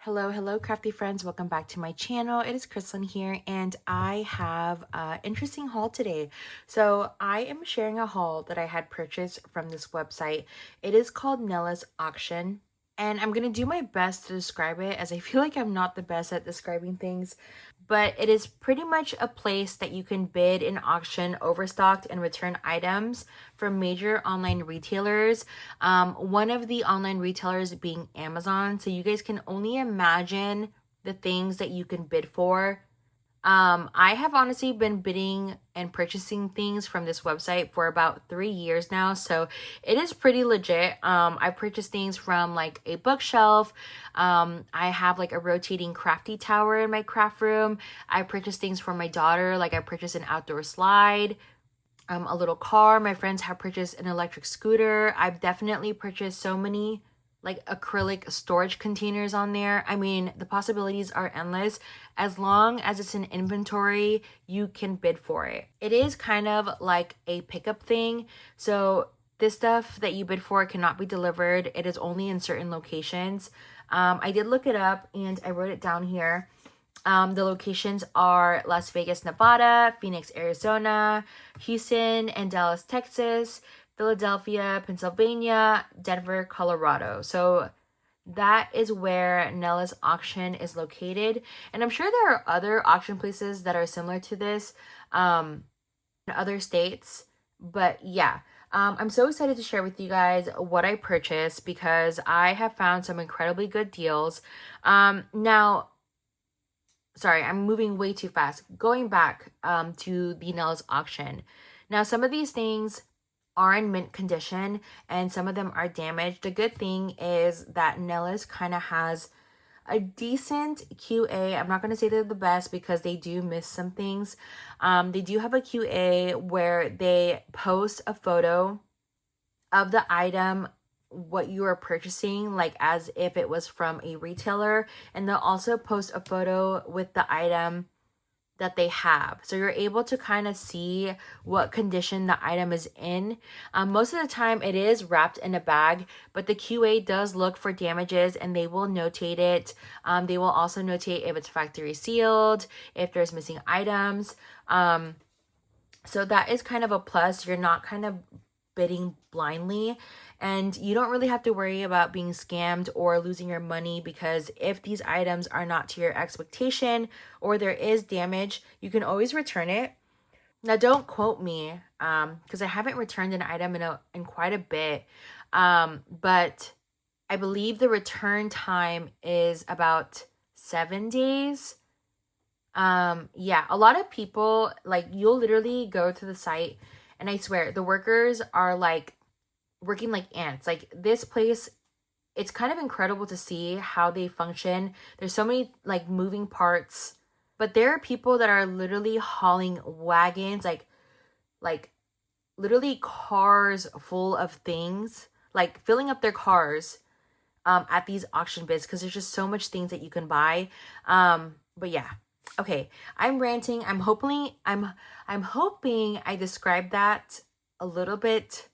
Hello, crafty friends. Welcome back to my channel. It is Kristen here, and I have an interesting haul today. So I am sharing a haul that I had purchased from this website. It is called Nella's Auction, and I'm going to do my best to describe it as I feel like I'm not the best at describing things. But it is pretty much a place that you can bid and auction overstocked and return items from major online retailers. One of the online retailers being Amazon. So you guys can only imagine the things that you can bid for. I have honestly been bidding and purchasing things from this website for about 3 years now, so it is pretty legit. I purchased things from like a bookshelf. I have like a rotating crafty tower in my craft room. I purchased things for my daughter, like I purchased an outdoor slide, a little car. My friends have purchased an electric scooter. I've definitely purchased so many like acrylic storage containers on there. I mean, the possibilities are endless. As long as it's an inventory, you can bid for it. It is kind of like a pickup thing. So this stuff that you bid for cannot be delivered. It is only in certain locations. I did look it up and I wrote it down here. The locations are Las Vegas, Nevada, Phoenix, Arizona, Houston and Dallas, Texas, Philadelphia, Pennsylvania, Denver, Colorado. So that is where Nella's auction is located. And I'm sure there are other auction places that are similar to this in other states. But yeah, I'm so excited to share with you guys what I purchased because I have found some incredibly good deals. Now, sorry, I'm moving way too fast. Going back to the Nella's auction. Now, some of these things are in mint condition and some of them are damaged. The good thing is that Nella's kind of has a decent QA. I'm not going to say they're the best because they do miss some things. They do have a QA where they post a photo of the item, what you are purchasing, like as if it was from a retailer, and they'll also post a photo with the item that they have. So you're able to kind of see what condition the item is in. Most of the time it is wrapped in a bag, but the QA does look for damages and they will notate it. They will also notate if it's factory sealed, if there's missing items. So that is kind of a plus. You're not kind of bidding blindly and you don't really have to worry about being scammed or losing your money because if these items are not to your expectation or there is damage, you can always return it. Now don't quote me because I haven't returned an item in quite a bit, but I believe the return time is about 7 days. Yeah, a lot of people, like, you'll literally go to the site and I swear the workers are like working like ants. Like this place, it's kind of incredible to see how they function. There's so many like moving parts, but there are people that are literally hauling wagons, like literally cars full of things, like filling up their cars at these auction bids because there's just so much things that you can buy. But yeah. Okay, I'm ranting. I'm hoping I described that a little bit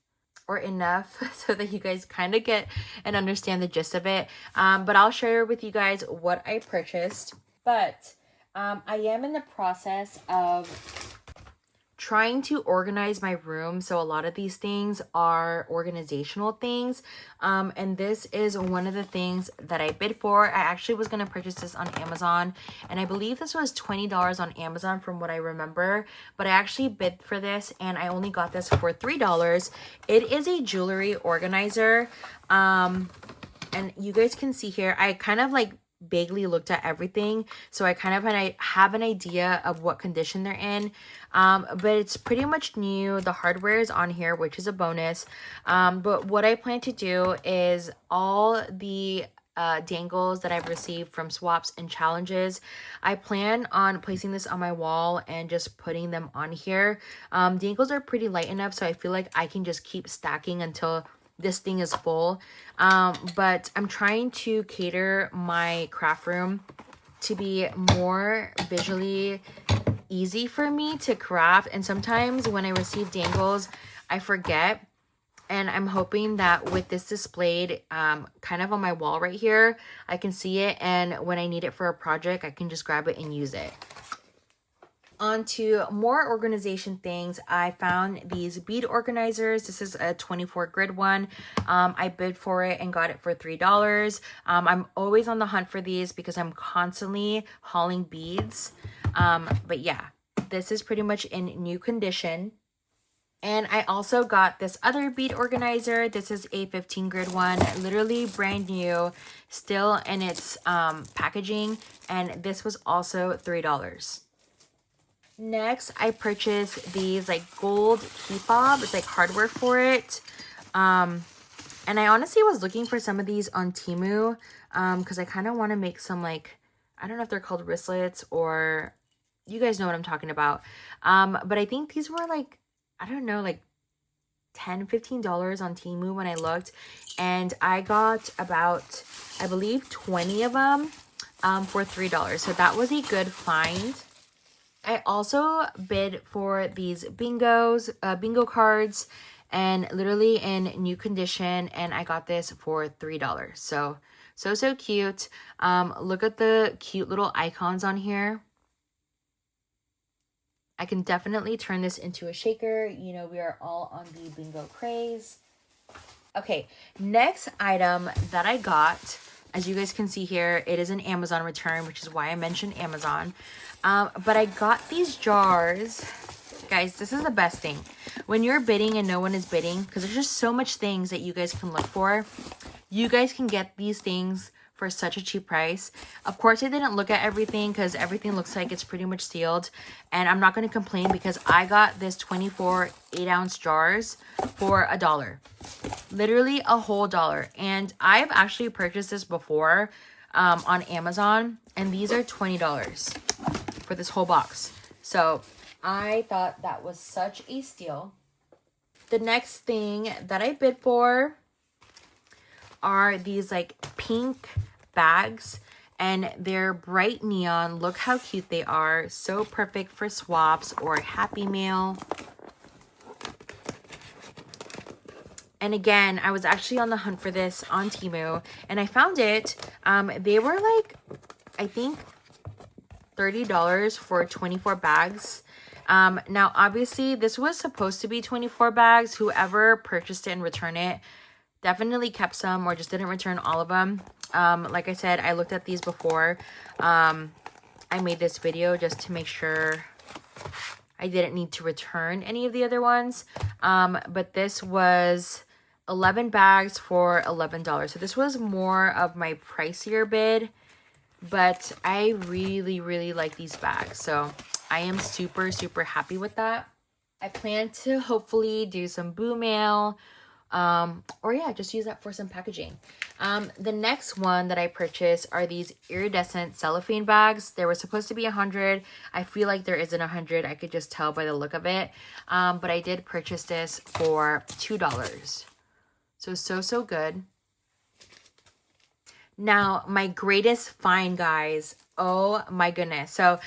or enough so that you guys kind of get and understand the gist of it. But I'll share with you guys what I purchased. But I am in the process of trying to organize my room. So a lot of these things are organizational things. And this is one of the things that I bid for. I actually was going to purchase this on Amazon. And I believe this was $20 on Amazon from what I remember. But I actually bid for this and I only got this for $3. It is a jewelry organizer. And you guys can see here, I kind of like vaguely looked at everything, so I kind of have an idea of what condition they're in, but it's pretty much new. The hardware is on here, which is a bonus, but what I plan to do is all the dangles that I've received from swaps and challenges, I plan on placing this on my wall and just putting them on here. Dangles are pretty light enough, so I feel like I can just keep stacking until this thing is full. But I'm trying to cater my craft room to be more visually easy for me to craft. And sometimes when I receive dangles, I forget And I'm hoping that with this displayed kind of on my wall right here, I can see it. And when I need it for a project, I can just grab it and use it. On to more organization things. I found these bead organizers. This is a 24 grid one. I bid for it and got it for $3. I'm always on the hunt for these because I'm constantly hauling beads. But yeah, this is pretty much in new condition. And I also got this other bead organizer. This is a 15 grid one, literally brand new, still in its packaging. And this was also $3. Next, I purchased these like gold key fob. It's like hardware for it. And I honestly was looking for some of these on Temu because I kind of want to make some like, I don't know if they're called wristlets or you guys know what I'm talking about. But I think these were like, I don't know, like $10-15 on Temu when I looked. And I got about, I believe, 20 of them for $3. So that was a good find. I also bid for these bingo cards and literally in new condition, and I got this for $3. So cute. Look at the cute little icons on here. I can definitely turn this into a shaker. You know, we are all on the bingo craze. Okay, next item that I got, as you guys can see here, it is an Amazon return, which is why I mentioned Amazon. But I got these jars. Guys, this is the best thing. When you're bidding and no one is bidding, because there's just so much things that you guys can look for. You guys can get these things for such a cheap price. Of course, I didn't look at everything because everything looks like it's pretty much sealed. And I'm not going to complain because I got this 24 8-ounce jars for $1. Literally a whole $1. And I've actually purchased this before on Amazon. And these are $20 for this whole box. So I thought that was such a steal. The next thing that I bid for are these like pink bags, and they're bright neon. Look how cute they are. So perfect for swaps or Happy Mail. And again, I was actually on the hunt for this on Temu and I found it. They were like, I think $30 for 24 bags. Now obviously this was supposed to be 24 bags. Whoever purchased it and returned it definitely kept some or just didn't return all of them. Like I said, I looked at these before. I made this video just to make sure I didn't need to return any of the other ones. But this was 11 bags for $11. So this was more of my pricier bid, but I really, really like these bags. So I am super, super happy with that. I plan to hopefully do some boo mail, or yeah, just use that for some packaging. The next one that I purchased are these iridescent cellophane bags. There was supposed to be 100. I feel like there isn't 100. I could just tell by the look of it. But I did purchase this for $2. So good. Now, my greatest find, guys. Oh my goodness. So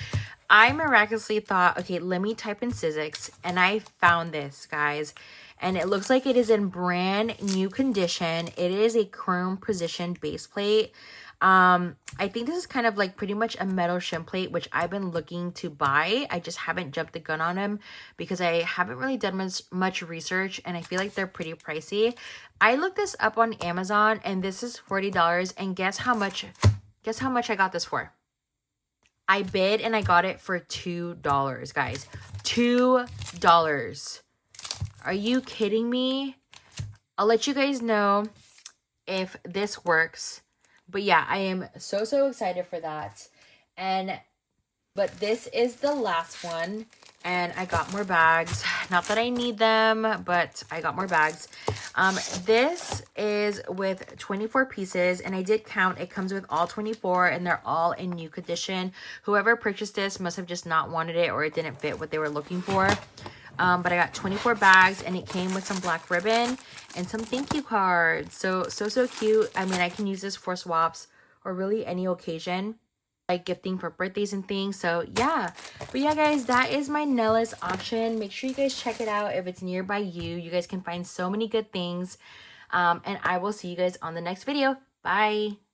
I miraculously thought, okay, let me type in Sizzix, and I found this, guys. And it looks like it is in brand new condition. It is a chrome positioned base plate. I think this is kind of like pretty much a metal shim plate, which I've been looking to buy. I just haven't jumped the gun on them because I haven't really done much research, and I feel like they're pretty pricey. I looked this up on Amazon, and this is $40. And guess how much I got this for? I bid and I got it for $2, guys. $2. Are you kidding me? I'll let you guys know if this works. But yeah, I am so excited for that. But this is the last one. And I got more bags. Not that I need them, but I got more bags. This is with 24 pieces, and I did count. It comes with all 24, and they're all in new condition. Whoever purchased this must have just not wanted it, or it didn't fit what they were looking for. But I got 24 bags, and it came with some black ribbon and some thank you cards. So cute. I mean, I can use this for swaps or really any occasion. like gifting for birthdays and things. So yeah, but yeah guys, that is my nailless auction. Make sure you guys check it out if it's nearby you. You guys can find so many good things. And I will see you guys on the next video. Bye.